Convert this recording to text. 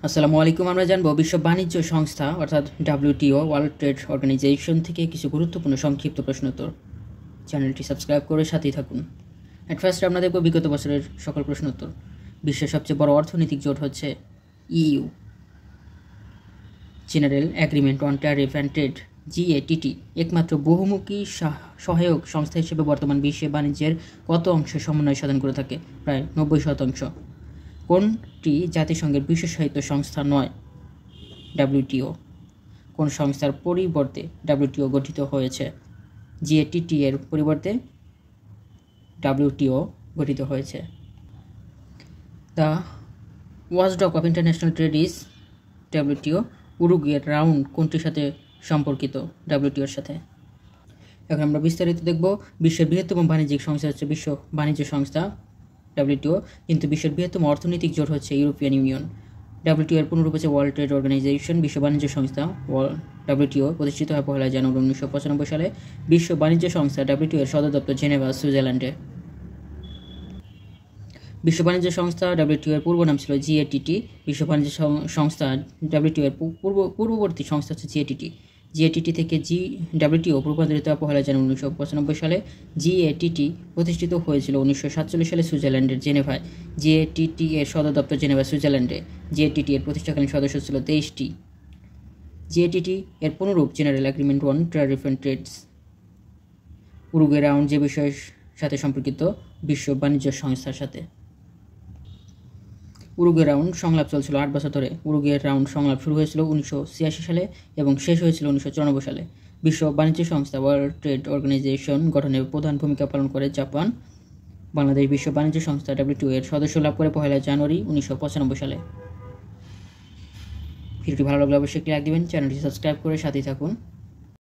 আসসালামু আলাইকুম। আমরা জানবো বিশ্ব বাণিজ্য সংস্থা অর্থাৎ WTO ওয়ার্ল্ড ট্রেড অর্গানাইজেশন থেকে কিছু গুরুত্বপূর্ণ সংক্ষিপ্ত প্রশ্নোত্তর। চ্যানেলটি সাবস্ক্রাইব করে সাথেই থাকুন। অ্যাট ফার্স্ট আমরা দেখব বিগত বছরের সকল প্রশ্নোত্তর। বিশ্বের সবচেয়ে বড় অর্থনৈতিক জোট হচ্ছে EU, general agreement on tariff and trade, GATT একমাত্র বহুমুখী সহায়ক সংস্থা হিসেবে বর্তমান বিশ্বে বাণিজ্যের কত অংশে সমন্বয় সাধন করে থাকে? প্রায় 90%। কোনটি জাতিসংঘের বিশেষায়িত সংস্থা নয়? WTO। কোন সংস্থার পরিবর্তে WTO গঠিত হয়েছে? GATT এর পরিবর্তে WTO গঠিত হয়েছে। The watchdog of international trade is WTO। উরুগুয়ের রাউন্ড কোনটির সাথে সম্পর্কিত? WTOর সাথে। এখন আমরা বিস্তারিত দেখব। বিশ্বের বৃহত্তম বাণিজ্যিক সংস্থা হচ্ছে বিশ্ব বাণিজ্য সংস্থা WTO, কিন্তু বিশ্বের বৃহত্তম অর্থনৈতিক জোট হচ্ছে ইউরোপিয়ান ইউনিয়ন। WTO এর পুনরূপ হচ্ছে ওয়ার্ল্ড ট্রেড অর্গানাইজেশন। বিশ্ব বাণিজ্য সংস্থা WTO প্রতিষ্ঠিত হয় 1 জানুয়ারি 1995 সালে। বিশ্ব বাণিজ্য সংস্থা WTO এর সদর দপ্তর জেনেভা, সুইজারল্যান্ডে। বিশ্ব বাণিজ্য সংস্থা WTO এর পূর্ব নাম ছিল GATT। বিশ্ব বাণিজ্য সংস্থা WTO এর পূর্ববর্তী সংস্থা হচ্ছে GATT। GATT থেকে WTO রূপান্তরিত হয় 1 জানুয়ারি 1995 সালে। GATT প্রতিষ্ঠিত হয়েছিল 1947 সালে সুইজারল্যান্ডের জেনেভায়। GATT এর সদর দপ্তর জেনেভা, সুইজারল্যান্ডে। GATT এর প্রতিষ্ঠাকালীন সদস্য ছিল 23টি। GATT এর পুনরূপ general agreement on tariff and trades. Uruguay round যে বিষয়ের সাথে সম্পর্কিত? বিশ্ব বাণিজ্য সংস্থার সাথে। উরুগুয়ে রাউন্ড সংলাপ চলছিল 8 বছর ধরে। উরুগুয়ের রাউন্ড সংলাপ শুরু হয়েছিল 1986 সালে এবং শেষ হয়েছিল 1994 সালে। বিশ্ব বাণিজ্য সংস্থা ওয়ার্ল্ড ট্রেড অর্গানাইজেশন গঠনে প্রধান ভূমিকা পালন করে জাপান। বাংলাদেশ বিশ্ব বাণিজ্য সংস্থা WTO এর সদস্য লাভ করে 1 জানুয়ারি 1995 সালে। ভিডিওটি ভালো লাগলে অবশ্যই একটি লাইক দিবেন, চ্যানেলটি সাবস্ক্রাইব করে সাথেই থাকুন।